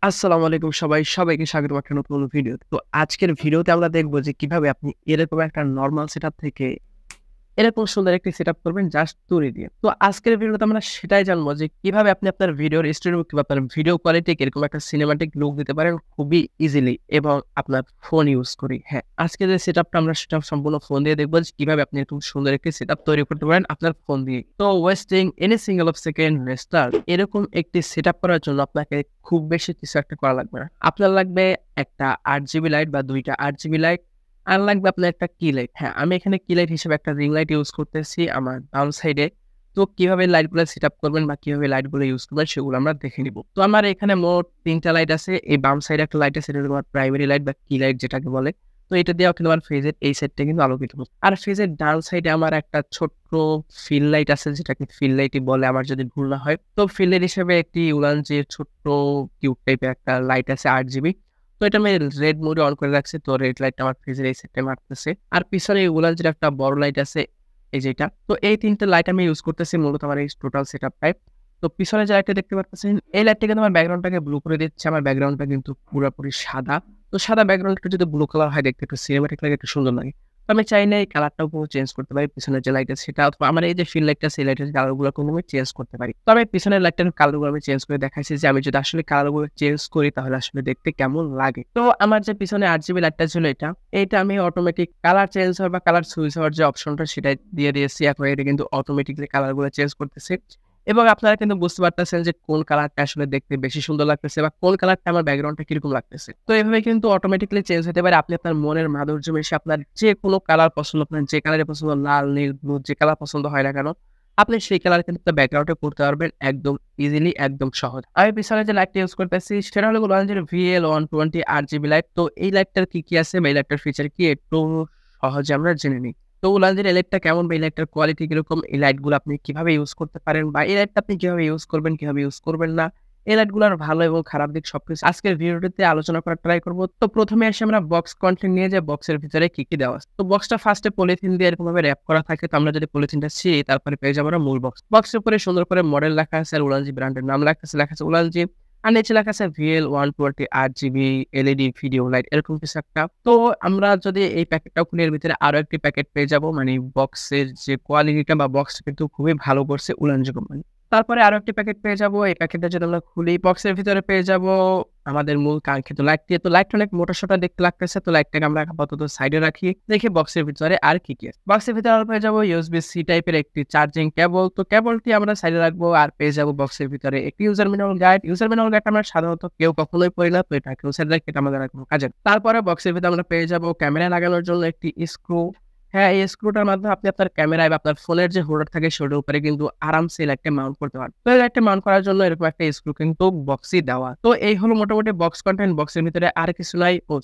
আসসালামু আলাইকুম সবাইকে স্বাগতম একটা নতুন ভিডিও। তো আজকের ভিডিওতে আমরা দেখব যে কিভাবে আপনি এরকম একটা নরমাল সেটআপ থেকে এরকম সুন্দর একটি সেটআপ করবেন জাস্ট তুড়ি দিয়ে। তো আজকের ভিডিওতে আমরা সেটাই জানবো যে কিভাবে আপনি আপনার ভিডিওর স্টুডিও কিংবা আপনার ভিডিও কোয়ালিটিকে এরকম একটা সিনেমাটিক লুক দিতে পারেন খুবই ইজিলি এবং আপনার ফোন ইউজ করি। হ্যাঁ, আজকে যে সেটআপটা আমরা সেটা সম্পূর্ণ ফোন দিয়ে দেখব যে কিভাবে আপনি এরকম সুন্দর একটি সেটআপ তৈরি করতে পারেন আপনার ফোন দিয়ে। তো wasting any single of second start এরকম একটি সেটআপ করার জন্য আপনাকে খুব বেশি কিছু একটা করা লাগবে না। আপনার লাগবে একটা 8GB লাইট বা 2টা 8GB লাইট। আর লাগবে আপনার একটা কি লাইট। হ্যাঁ, আমি এখানে কি লাইট হিসেবে একটা রিং লাইট ইউজ করতেছি আমার ডান সাইডে। তো কিভাবে লাইটগুলো সেটআপ করবেন বা কিভাবে লাইটগুলো ইউজ করবেন সেগুলো আমরা দেখে নিব। তো আমার এখানে মোট ৩টা লাইট আছে। এই বাম সাইডে একটা লাইট আছে, এটা হলো আমার প্রাইমারি লাইট বা কি লাইট যেটাকে বলে। তো এটা দিয়েও কিন্তু আমার ফেজের এই সাইডটা কিন্তু আলোকিত হচ্ছে। আর ফেজের ডান সাইডে আমার একটা ছোট্ট ফিল লাইট আছে যেটাকে ফিল লাইটই বলে আমার যদি ভুল না হয়। তো ফিল লাইট হিসেবে একটি উলানজির ছোট্ট কিউব টাইপের একটা লাইট আছে 8GB। তো এটা আমি রেড মোডে অন করে রাখছি। তো রেড লাইটটা আমার ফ্রিজের এই সাইডটায় মারতেছে। আর পিছনে উলানজির একটা বড় লাইট আছে এই যেটা। তো এই ৩ টে লাইট আমি ইউজ করতেছি মূলত আমার এই টোটাল সেটআপটায়। তো পিছনে যে লাইটটা দেখতে পারতেছেন, এই লাইটটা কিন্তু আমার ব্যাকগ্রাউন্ডটাকে ব্লু করে দিচ্ছে। আমার ব্যাকগ্রাউন্ডটা কিন্তু পুরাপুরি সাদা। তো সাদা ব্যাকগ্রাউন্ড একটু যদি ব্লু কালার হয় দেখতে একটু সিনেমাটিক লাগে, একটু সুন্দর লাগে। তো আমি চাইলে এই কালারটাও পুরো চেঞ্জ করতে পারি। পিছনের যে লাইট আছে সেটা অথবা আমার এই যে ফিল লাইটটা সেই লাইটের কালারগুলো কিন্তু আমি চেঞ্জ করতে পারি। তো আমি পিছনের লাইটটার কালারগুলো আমি চেঞ্জ করে দেখাইছি যে আমি যদি আসলে কালারগুলো চেঞ্জ করি তাহলে আসলে দেখতে কেমন লাগে। তো আমার যে পিছনে 8GB লাইটটা ছিল এইটা আমি অটোমেটিক কালার চেঞ্জ হওয়ার বা কালার সুইচ হওয়ার যে অপশনটা সেটা দিয়ে দিয়েছি। এখন এটা কিন্তু অটোমেটিক্যালি কালারগুলো চেঞ্জ করতেছে। এবং আপনারা কিন্তু বুঝতে পারতেছেন যে কোন কালারটা আসলে দেখতে বেশি সুন্দর লাগতেছে বা কোন কালারটা আমার ব্যাকগ্রাউন্ডটা কিরকম লাগতেছে। তো এভাবে কিন্তু অটোমেটিক্যালি চেঞ্জ হতে পারে। আপনি আপনার মনের মাধুর্য মিশিয়ে আপনার যে কোনো কালার পছন্দ, আপনার যে কালারে পছন্দ লাল, নীল, ব্লু যে কালার পছন্দ হয় না কেন, আপনি সেই কালার কিন্তু আপনার ব্যাকগ্রাউন্ডে করতে পারবেন একদম ইজিলি, একদম সহজ। আমি পিছনে যে লাইটটা ইউজ করতেছি সেটা হলো Ulanzi VL120 RGB লাইট। তো এই লাইটটার কি আছে বা এই লাইটটার ফিচার কি একটু সহজে আমরা জেনে নিই। তো Ulanzi এর লাইটটা কেমন বা এই লাইটটার কোয়ালিটি কিরকম, এই লাইটগুলো আপনি কিভাবে ইউজ করতে পারেন বা এই লাইটটা আপনি কিভাবে ইউজ করবেন, কিভাবে ইউজ করবেন না, এই লাইটগুলোর ভালো এবং খারাপ দিক সবকিছু আজকের ভিডিওটিতে আলোচনা করার ট্রাই করব। তো প্রথমে আসি আমরা বক্স কন্টেন্ট নিয়ে যে বক্সের ভিতরে কি দেওয়া আছে। তো বক্সটা ফার্স্টে পলিথিন দিয়ে এরকমভাবে র্যাপ করা থাকে। তো আমরা যদি পলিথিনটা ছিঁড়ি তারপরে পেয়ে যাবো আমরা মূল বক্স। বক্সের উপরে সুন্দর করে মডেল লেখা আছে আর Ulanzi ব্র্যান্ডের নাম লেখা আছে Ulanzi। আর নিচে লেখা আছে VL120 RGB LED video light এরকম কিছু একটা। তো আমরা যদি এই প্যাকেটটাও খুলি এর ভিতরে আরো একটি প্যাকেট পেয়ে যাবো। মানে বক্সের যে কোয়ালিটিটা বা বক্সটা কিন্তু খুবই ভালো করছে Ulanzi কোম্পানি। তারপরে আরো একটি প্যাকেট পেয়ে যাবো। এই প্যাকেটটা যদি আমরা খুলি বক্সের ভিতরে পেয়ে যাবো আমাদের মূল কাঙ্ক্ষিত লাইটটি। তো লাইটটা অনেক মোটা-সোটা দেখতে লাগতেছে। তো লাইটটাকে আমরা আপাতত সাইডে রাখি। দেখি বক্সের ভিতরে আর কি আছে। বক্সের ভিতরে আমরা পেয়ে যাবো USB-C টাইপের একটি চার্জিং কেবল। তো কেবলটি আমরা সাইডে রাখবো। আর পেয়ে যাবো বক্সের ভিতরে একটি user manual guide. User manual guide আমরা সাধারণত কেউ কখনোই পড়ি না। তো এটাকেও সাইডে রাখি, এটা আমাদের আর কোনো কাজে না। তারপরে বক্সের ভিতরে আমরা পেয়ে যাবো ক্যামেরা লাগানোর জন্য একটি স্ক্রু। হ্যাঁ, এই স্ক্রুটার মাধ্যমে আপনি আপনার ক্যামেরায় বা আপনার ফোনের যে হোল্ডার থাকে সেটার উপরে কিন্তু আরামসে লাইটটা মাউন্ট করতে পারবেন। তো এই লাইটটা মাউন্ট করার জন্য এরকম একটা স্ক্রু কিন্তু বক্সেই দেওয়া। তো এই হলো মোটামুটি বক্স কনটেন্ট। বক্সের ভিতরে আর কিছু নাই।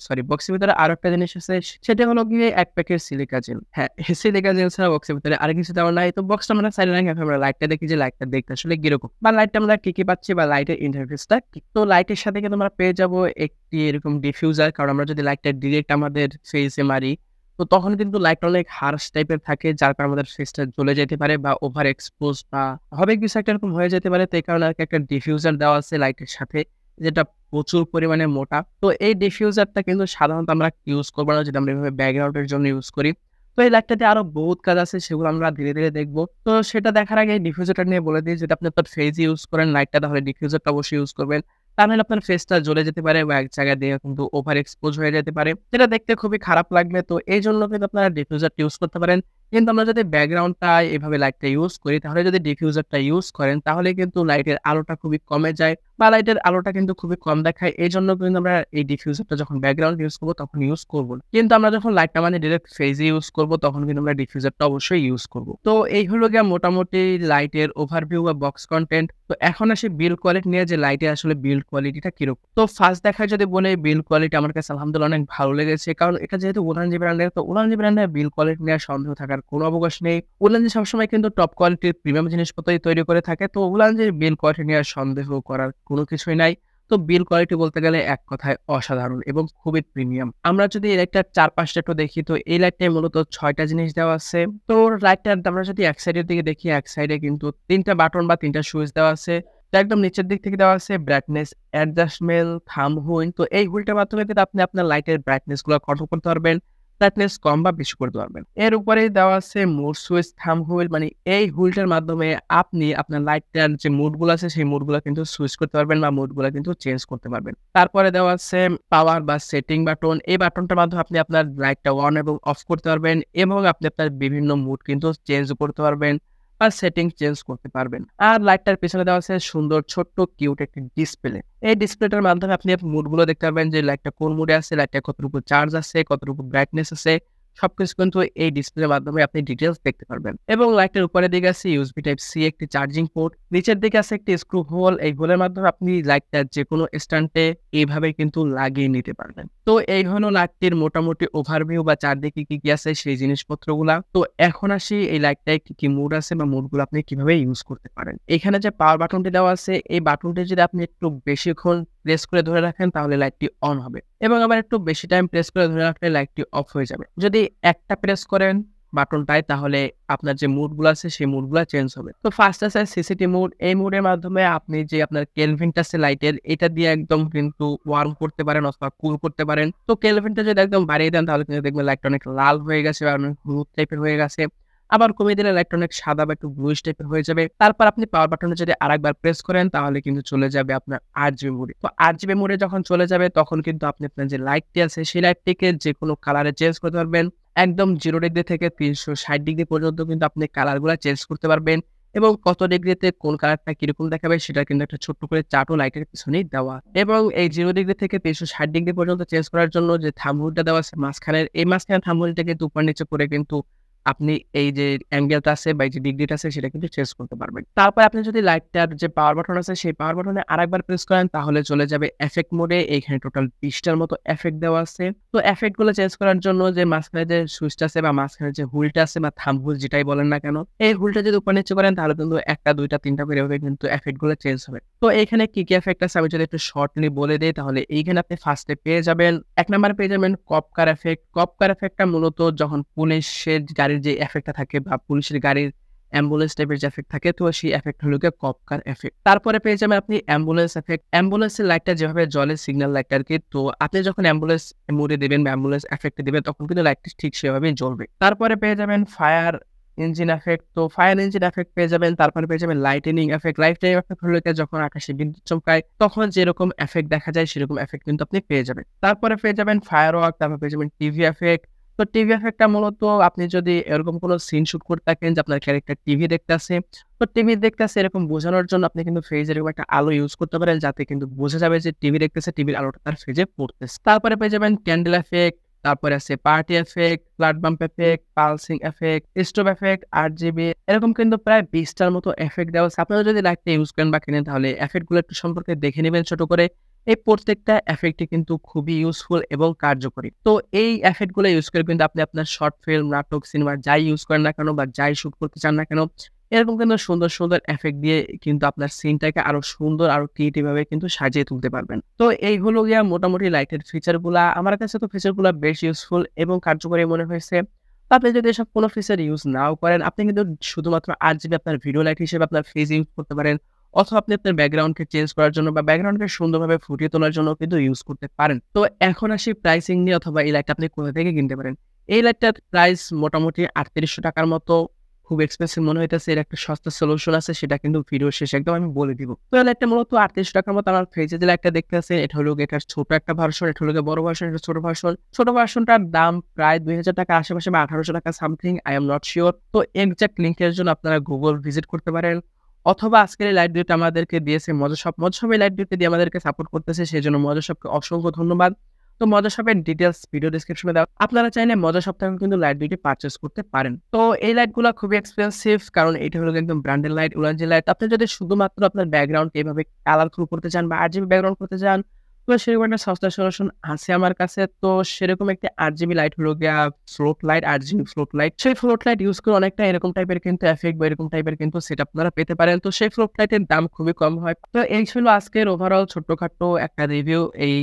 বক্সের ভিতরে আরো একটা জিনিস আছে। সেটা হলো গিয়ে এক প্যাকেট সিলিকা জেল। হ্যাঁ, সিলিকা জেল ছাড়া বক্সের ভিতরে আর কিছু দেওয়া নাই। তো বক্সটা আমরা সাইডে রাখি। এখন আমরা লাইটটা দেখি যে লাইটটা দেখতে আসলে কিরকম বা লাইটটা আমরা কি পাচ্ছি বা লাইটের ইন্টারফেসটা কি। তো লাইটের সাথে কিন্তু আমরা পেয়ে যাবো একটি এরকম ডিফিউজার। কারণ আমরা যদি লাইটটা ডিরেক্ট আমাদের ফেসে মারি তো তখন কিন্তু লাইটটা অনেক হার্শ টাইপের থাকে, যার কারণে আমাদের ফেসটা জ্বলে যেতে পারে বা ওভার এক্সপোজ বা হবে কিছু একটা এরকম হয়ে যেতে পারে। তো এই কারণে আরকি একটা ডিফিউজার দেওয়া আছে লাইটের সাথে, যেটা প্রচুর পরিমাণে মোটা। তো এই ডিফিউজারটা কিন্তু সাধারণত আমরা ইউজ করব না যদি আমরা এভাবে ব্যাকগ্রাউন্ডের জন্য ইউজ করি। তো এই লাইটটাতে আরো বহুত কাজ আছে, সেগুলো আমরা ধীরে দেখব। তো সেটা দেখার আগে এই ডিফিউজারটা নিয়ে বলে দিই, যদি আপনি আপনার ফেজে ইউজ করেন লাইটটা তাহলে ডিফিউজারটা অবশ্যই ইউজ করবেন। তা নাহলে আপনার ফেসটা জ্বলে যেতে পারে বা এক জায়গায় দিয়ে কিন্তু ওভার এক্সপোজ হয়ে যেতে পারে। যেটা দেখতে খুবই খারাপ লাগবে। তো এইজন্য কিন্তু আপনারা ডিফিউজারটা ইউজ করতে পারেন। কিন্তু আমরা যদি ব্যাকগ্রাউন্ডটা এভাবে লাইটটা ইউজ করি তাহলে যদি ডিফিউজারটা ইউজ করেন তাহলে কিন্তু লাইটের আলোটা খুবই কমে যায় বা লাইটের আলোটা কিন্তু খুবই কম দেখায়। এইজন্য কিন্তু আমরা এই ডিফিউজারটা যখন ব্যাকগ্রাউন্ড ইউজ করব তখন ইউজ করব না। কিন্তু আমরা যখন লাইটটা মানে ডিরেক্ট ফেজে ইউজ করব তখন কিন্তু আমরা ডিফিউজারটা অবশ্যই ইউজ করব। তো এই হলো গিয়ে মোটামুটি লাইটের ওভারভিউ বা বক্স কনটেন্ট। তো এখন আসি বিল্ড কোয়ালিটি নিয়ে, যে লাইটের আসলে বিল্ড কোয়ালিটিটা কিরকম। তো ফার্স্ট দেখায় যদি বলি বিল্ড কোয়ালিটি আমার কাছে আলহামদুলিল্লাহ অনেক ভালো লেগেছে। কারণ এটা যেহেতু Ulanzi ব্র্যান্ডের, তো Ulanzi ব্র্যান্ডের বিল্ড কোয়ালিটি নিয়ে সন্দেহ থাকার কোনো অবকাশ নেই। Ulanzi সবসময় কিন্তু টপ কোয়ালিটির প্রিমিয়াম জিনিসপত্রই তৈরি করে থাকে। তো Ulanzi বিল্ড কোয়ালিটি নিয়ে সন্দেহ করার কোনো কিছুই নাই। তো বিল্ড কোয়ালিটি বলতে গেলে এক কথায় অসাধারণ এবং খুবই প্রিমিয়াম। আমরা যদি এই লাইটটার চারপাশটা একটু দেখি তো এই লাইটটায় মূলত ৬টা জিনিস দেওয়া আছে। তো লাইটটার আমরা যদি এক সাইডের দিকে দেখি, এক সাইডে কিন্তু ৩টা বাটন বা ৩টা সুইচ দেওয়া আছে। তো একদম নিচের দিক থেকে দেওয়া আছে ব্রাইটনেস অ্যাডজাস্টমেন্ট থাম্ব হুইল। তো এই হুইলটার মাধ্যমে কিন্তু আপনি আপনার লাইটের ব্রাইটনেস গুলো কন্ট্রোল করতে পারবেন, ব্রাইটনেস কম বা বেশি করতে পারবেন। এর উপরেই দেওয়া আছে মুড সুইচ থাম্ব হুইল, মানে এই হুইলটার মাধ্যমে আপনি আপনার লাইটটার যে মুড গুলো আছে সেই মুড গুলো কিন্তু সুইচ করতে পারবেন বা মুড গুলো কিন্তু চেঞ্জ করতে পারবেন। তারপরে দেওয়া আছে পাওয়ার বা সেটিং বাটন। এই বাটনটার মাধ্যমে আপনি আপনার লাইটটা অন এবং অফ করতে পারবেন এবং আপনি আপনার বিভিন্ন মুড কিন্তু চেঞ্জ করতে পারবেন বা সেটিং চেঞ্জ করতে পারবেন। আর লাইটটার পেছনে দেওয়া আছে সুন্দর ছোট্ট কিউট একটি ডিসপ্লে। এই ডিসপ্লেটার মাধ্যমে আপনি মুডগুলো দেখতে পারবেন যে লাইটটা কোন মুডে আছে, লাইটটা কতটুকু চার্জ আছে, কতটুকু ব্রাইটনেস আছে। সবকিছু কিন্তু এই ডিসপ্লের মাধ্যমে আপনি ডিটেইলস দেখতে পারবেন। এবং লাইটের উপরের দিকে আছে ইউএসবি টাইপ সি একটি চার্জিং পোর্ট। নিচের দিকে আছে একটি স্ক্রু হোল। এই হোলের মাধ্যমে আপনি লাইটটা যেকোনো স্ট্যান্ডে এইভাবে কিন্তু লাগিয়ে নিতে পারবেন। তো এই হলো লাইটটির মোটামুটি ওভারভিউ বা চারদিকে কি আছে সেই জিনিসপত্রগুলা। তো এখন আসি এই লাইটটায় কি মুড আছে বা মুডগুলো আপনি কিভাবে ইউজ করতে পারেন। এখানে যে পাওয়ার বাটনটি দেওয়া আছে এই বাটনটি যদি আপনি একটু বেশিক্ষণ প্রেস করে ধরে রাখেন তাহলে লাইটটি অন হবে এবং আবার একটু বেশি টাইম প্রেস করে ধরে রাখলে লাইটটি অফ হয়ে যাবে। যদি একটা প্রেস করেন বাটনটায় তাহলে আপনার যে মুডগুলো আছে সেই মুডগুলো চেঞ্জ হবে। তো ফার্স্ট আছে সিসিটি মুড। এই মুডের মাধ্যমে আপনি যে আপনার কেলভিনটা আছে লাইটের এটা দিয়ে একদম কিন্তু ওয়ার্ম করতে পারেন অথবা কুল করতে পারেন। তো কেলভিনটা যদি একদম বাড়িয়ে দেন তাহলে কিন্তু দেখবেন লাইটটা অনেক লাল হয়ে গেছে বা অনেক হলুদ টাইপের হয়ে গেছে। আবার কমিয়ে দিলে লাইটটা অনেক সাদা বা একটু ব্লুইশ টাইপের হয়ে যাবে। তারপর আপনি পাওয়ার বাটনে যদি আরেকবার প্রেস করেন তাহলে কিন্তু চলে যাবে আপনার RGB মোডে। তো RGB মোডে যখন চলে যাবে তখন কিন্তু আপনি আপনার যে লাইটটি আছে সেই লাইটটিকে যেকোনো কালারে চেঞ্জ করতে পারবেন। একদম 0 ডিগ্রি থেকে 360 ডিগ্রি পর্যন্ত কিন্তু আপনি কালারগুলা চেঞ্জ করতে পারবেন এবং কত ডিগ্রিতে কোন কালারটা কিরকম দেখাবে সেটা কিন্তু একটা ছোট্ট করে চার্টও লাইটের পিছনেই দেওয়া। এবং এই 0 ডিগ্রি থেকে 360 ডিগ্রি পর্যন্ত চেঞ্জ করার জন্য যে থাম্ব হুইলটা দেওয়া আছে মাঝখানের, এই মাঝখানের থাম্ব হুইলটা কিন্তু উপর নিচে করে কিন্তু আপনি এই যে অ্যাঙ্গেলটা আছে বা এই যে ডিগ্রিটা আছে সেটা কিন্তু চেঞ্জ করতে পারবেন। তারপর আপনি যদি লাইটটার যে পাওয়ার বাটন আছে সেই পাওয়ার বাটনে আরেকবার প্রেস করেন তাহলে চলে যাবে এফেক্ট মোডে। এইখানে টোটাল 20 টার মতো এফেক্ট দেওয়া আছে। তো এফেক্ট গুলো চেঞ্জ করার জন্য যে মাঝখানে যে সুইচটা আছে বা মাঝখানে যে হুইলটা আছে বা থাম্ব হুইল যেটাই বলেন না কেন, এই হুইলটা যদি উপর নিচে করেন তাহলে কিন্তু 1টা 2টা 3টা করে এভাবে কিন্তু এফেক্ট গুলো চেঞ্জ হবে। তো এইখানে কি এফেক্ট আছে আমি যদি একটু শর্টলি বলে দেই তাহলে এইখানে আপনি ফার্স্টে পেয়ে যাবেন 1 নম্বরে পেয়ে যাবেন কপকার এফেক্ট। কপকার এফেক্টটা মূলত যখন পুলিশের গাড়ির যে এফেক্টটা থাকে বা পুলিশের গাড়ির অ্যাম্বুলেন্স টাইপের যে এফেক্ট থাকে তো সেই এফেক্ট হলো গিয়ে কপকার এফেক্ট। তারপরে পেয়ে যাবেন আপনি অ্যাম্বুলেন্স এফেক্ট। অ্যাম্বুলেন্সের লাইটটা যেভাবে জ্বলে সিগন্যাল লাইটটা আরকি, তো আপনি যখন অ্যাম্বুলেন্স মোডে দিবেন বা অ্যাম্বুলেন্স এফেক্টে দিবেন তখন কিন্তু লাইটটি ঠিক সেভাবেই জ্বলবে। তারপরে পেয়ে যাবেন ফায়ার ইঞ্জিন এফেক্ট। তো ফায়ার ইঞ্জিন এফেক্ট পেয়ে যাবেন। তারপরে পেয়ে যাবেন লাইটেনিং এফেক্ট। লাইটেনিং এফেক্ট হলো গিয়ে যখন আকাশে বিদ্যুৎ চমকায় তখন যেরকম এফেক্ট দেখা যায় সেরকম এফেক্ট কিন্তু আপনি পেয়ে যাবেন। তারপরে পেয়ে যাবেন ফায়ারওয়ার্ক, তারপর পেয়ে যাবেন টিভি এফেক্ট। তো টিভি এফেক্টটা মূলত আপনি যদি এরকম কোনো সিন শুট করে থাকেন যে আপনার ক্যারেক্টার টিভি দেখতেছে, তো টিভি দেখতেছে এরকম বোঝানোর জন্য আপনি কিন্তু ফেজে এরকম একটা আলো ইউজ করতে পারেন যাতে কিন্তু বোঝা যাবে যে টিভি দেখতেছে, টিভির আলোটা তার ফেজে পড়তেছে। তারপরে পেয়ে যাবেন ক্যান্ডেল এফেক্ট, তারপরে আছে party effect, flat bump effect, pulsing effect, stove effect, RGB এরকম কিন্তু প্রায় 20 টার মতো এফেক্ট দেওয়া আছে। আপনারা যদি লাইটটা ইউজ করেন বা কিনেন তাহলে এফেক্ট গুলো একটু সম্পর্কে দেখে নেবেন ছোট করে। এই প্রত্যেকটা এফেক্টই কিন্তু খুবই ইউজফুল এবং কার্যকরী। তো এই এফেক্ট গুলো ইউজ করে কিন্তু আপনি আপনার শর্ট ফিল্ম, নাটক, সিনেমা যাই ইউজ করেন না কেন বা যাই শুট করতে চান না কেন এরকম কিন্তু সুন্দর, সুন্দর এফেক্ট দিয়ে কিন্তু আপনার সিনটাকে আরো সুন্দর আরো ক্রিয়েটিভ ভাবে কিন্তু সাজিয়ে তুলতে পারবেন। তো এই হলো গিয়া মোটামুটি লাইটের ফিচার গুলা। আমার কাছে তো ফিচার গুলা বেশ ইউজফুল এবং কার্যকরী মনে হয়েছে। তো আপনি যদি এসব কোনো ফিচার ইউজ নাও করেন আপনি কিন্তু শুধুমাত্র RGB আপনার ভিডিও লাইট হিসেবে আপনার ফেজ ইউজ করতে পারেন অথবা আপনি আপনার ব্যাকগ্রাউন্ডকে চেঞ্জ করার জন্য বা ব্যাকগ্রাউন্ডকে সুন্দরভাবে ফুটিয়ে তোলার জন্য কিন্তু ইউজ করতে পারেন। তো এখন আসি প্রাইসিং নিয়ে অথবা এই লাইটটা আপনি কোথা থেকে কিনতে পারেন। এই লাইটটার প্রাইস মোটামুটি ৩৮০০ টাকার মতো। খুব এক্সপেন্সিভ মনে হইতেছে। এর একটা সস্তা সলিউশন আছে সেটা কিন্তু ভিডিও শেষে একদম আমি বলে দিব। তো এই লাইটটা মূলত ৩৮০০ টাকার মতো আমার ফেজে যে লাইটটা দেখতেছেন এটা হলো এটার ছোট একটা ভার্সন, এটা হলো বড় ভার্সন, এটা ছোট ভার্সন। ছোট ভার্সনটার দাম প্রায় ২০০০ টাকা আশেপাশে বা ১৮০০ টাকা something, I am not sure. তো এক্সাক্ট লিংকের জন্য আপনারা গুগল ভিজিট করতে পারেন অথবা আজকের এই লাইট দুইটা আমাদেরকে দিয়েছে মজা শপ। মজা শপ এই লাইট দুইটা দিয়ে আমাদেরকে সাপোর্ট করতেছে সেজন্য মজা শপকে অসংখ্য ধন্যবাদ। তো মজা শপের ডিটেইলস ভিডিও ডেসক্রিপশনে দেওয়া। আপনারা চাইলে মজা শপ থেকে কিন্তু লাইট দুইটি পারচেজ করতে পারেন। তো এই লাইটগুলা খুবই এক্সপেন্সিভ কারণ এটা হলো একদম ব্র্যান্ডেড লাইট, উলানজি লাইট। আপনি যদি শুধুমাত্র আপনার ব্যাকগ্রাউন্ডকে এভাবে কালারফুল করতে চান বা RGB ব্যাকগ্রাউন্ড করতে চান তো সেরকম একটা সস্তা সলিউশন আছে আমার কাছে। তো সেরকম একটি RGB লাইট হলো গিয়া float light, RGB float light. সেই ফ্লোট লাইট ইউজ করে অনেকটা এরকম টাইপের কিন্তু এফেক্ট বা এরকম টাইপের কিন্তু সেটআপ আপনারা পেতে পারেন। তো সেই ফ্লোট লাইটের দাম খুবই কম হয়। তো এই ছিল আজকের ওভারঅল ছোট্টখাট্ট একটা রিভিউ এই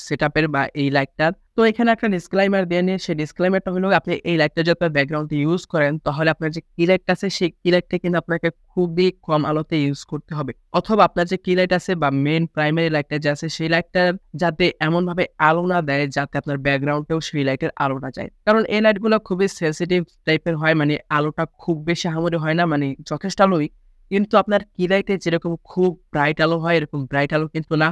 সেটআপের বা এই লাইটটার। তো তো এখানে একটা ডিসক্লেইমার দিয়ে নিয়ে সেই ডিসক্লেইমারটা হলো আপনি এই লাইটটা যদি আপনার ব্যাকগ্রাউন্ডে ইউজ করেন তাহলে আপনার যে কি লাইট আছে সেই কি লাইটটা কিন্তু আপনাকে খুবই কম আলোতে ইউজ করতে হবে। অথবা আপনার যে কি লাইট আছে বা মেইন প্রাইমারি লাইটটা যে আছে সেই লাইটটার যাতে এমনভাবে আলো না দেয় যাতে আপনার ব্যাকগ্রাউন্ডেও সেই লাইটের আলো না যায়। কারণ এই লাইটগুলো খুবই সেনসিটিভ টাইপের হয়, মানে আলোটা খুব বেশি আহামরি হয় না, মানে যথেষ্ট আলোই। কিন্তু আপনার কি লাইটে যেরকম খুব ব্রাইট আলো হয় এরকম ব্রাইট আলো কিন্তু না।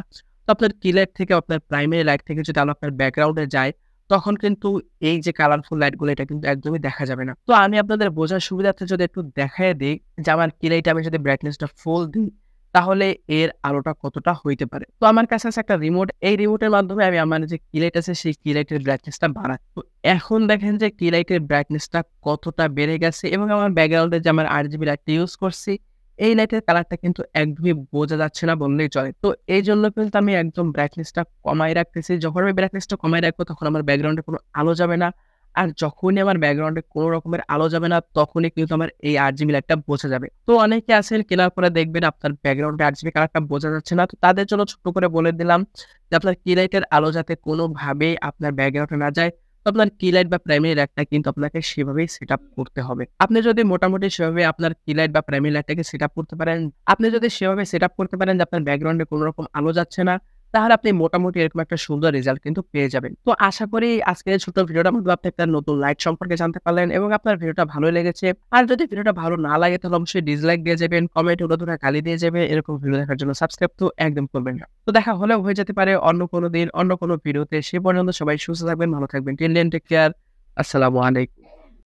তো আপনার কি লাইট থেকে আপনার প্রাইমারি লাইট থেকে যদি আলো আপনার ব্যাকগ্রাউন্ডে যায় তখন কিন্তু এই যে কালারফুল লাইটগুলো এটা কিন্তু একদমই দেখা যাবে না। তো আমি আপনাদের বোঝার সুবিধার্থে যদি একটু দেখায় দেই যে আমার কি লাইটে আমি যদি ব্রাইটনেসটা ফুল দিই তাহলে এর আলোটা কতটা হইতে পারে। তো আমার কাছে আছে একটা রিমোট, এই রিমোটের মাধ্যমে আমি আমার যে কি লাইট আছে সেই কি লাইটের ব্রাইটনেসটা বাড়াই। তো এখন দেখেন যে কি লাইটের ব্রাইটনেসটা কতটা বেড়ে গেছে এবং আমার ব্যাকগ্রাউন্ডে যে আমার RGB লাইটটা ইউজ করছি এই লাইটের কালারটা কিন্তু একদমই বোঝা যাচ্ছে না বললেই চলে। তো এইজন্য কিন্তু আমি একদম ব্রাইটনেসটা কমায় রাখতেছি। যখন আমি ব্রাইটনেসটা কমায় রাখবো তখন আমার ব্যাকগ্রাউন্ডে কোনো আলো যাবে না। আর যখনই আমার ব্যাকগ্রাউন্ডে কোনো রকমের আলো যাবে না তখনই কিন্তু আমার এই RGB লাইটটা বোঝা যাবে। তো অনেকে আছেন কেনার পরে দেখবেন আপনার ব্যাকগ্রাউন্ডে RGB কালারটা বোঝা যাচ্ছে না। তো তাদের জন্য ছোট্ট করে বলে দিলাম যে আপনার কি লাইটের আলো যাতে কোনোভাবেই আপনার ব্যাকগ্রাউন্ডে না যায়, তো আপনার কি লাইট বা প্রাইমারি লাইটটা কিন্তু আপনাকে সেভাবেই সেটআপ করতে হবে। আপনি যদি মোটামুটি সেভাবে আপনার কি লাইট বা প্রাইমারি লাইটটাকে সেটআপ করতে পারেন, আপনি যদি সেভাবে সেটআপ করতে পারেন যে আপনার ব্যাকগ্রাউন্ডে কোনো রকম আলো যাচ্ছে না, তাহলে আপনি মোটামুটি এরকম একটা সুন্দর রেজাল্ট কিন্তু পেয়ে যাবেন। তো আশা করি আজকের এই ছোট্ট ভিডিওটার মধ্যে আপনি একটা নতুন লাইট সম্পর্কে জানতে পারলেন এবং আপনার ভিডিওটা ভালোই লেগেছে। আর যদি ভিডিওটা ভালো না লাগে তাহলে অবশ্যই ডিসলাইক দিয়ে যাবেন, কমেন্টে উড়াধুরা গালি দিয়ে যাবেন। এরকম ভিডিও দেখার জন্য সাবস্ক্রাইব তো একদম করবেন না। তো দেখা হলেও হয়ে যেতে পারে অন্য কোনো দিন অন্য কোনো ভিডিওতে। সে পর্যন্ত সবাই সুস্থ থাকবেন, ভালো থাকবেন। Till then take care. আসসালামু আলাইকুম।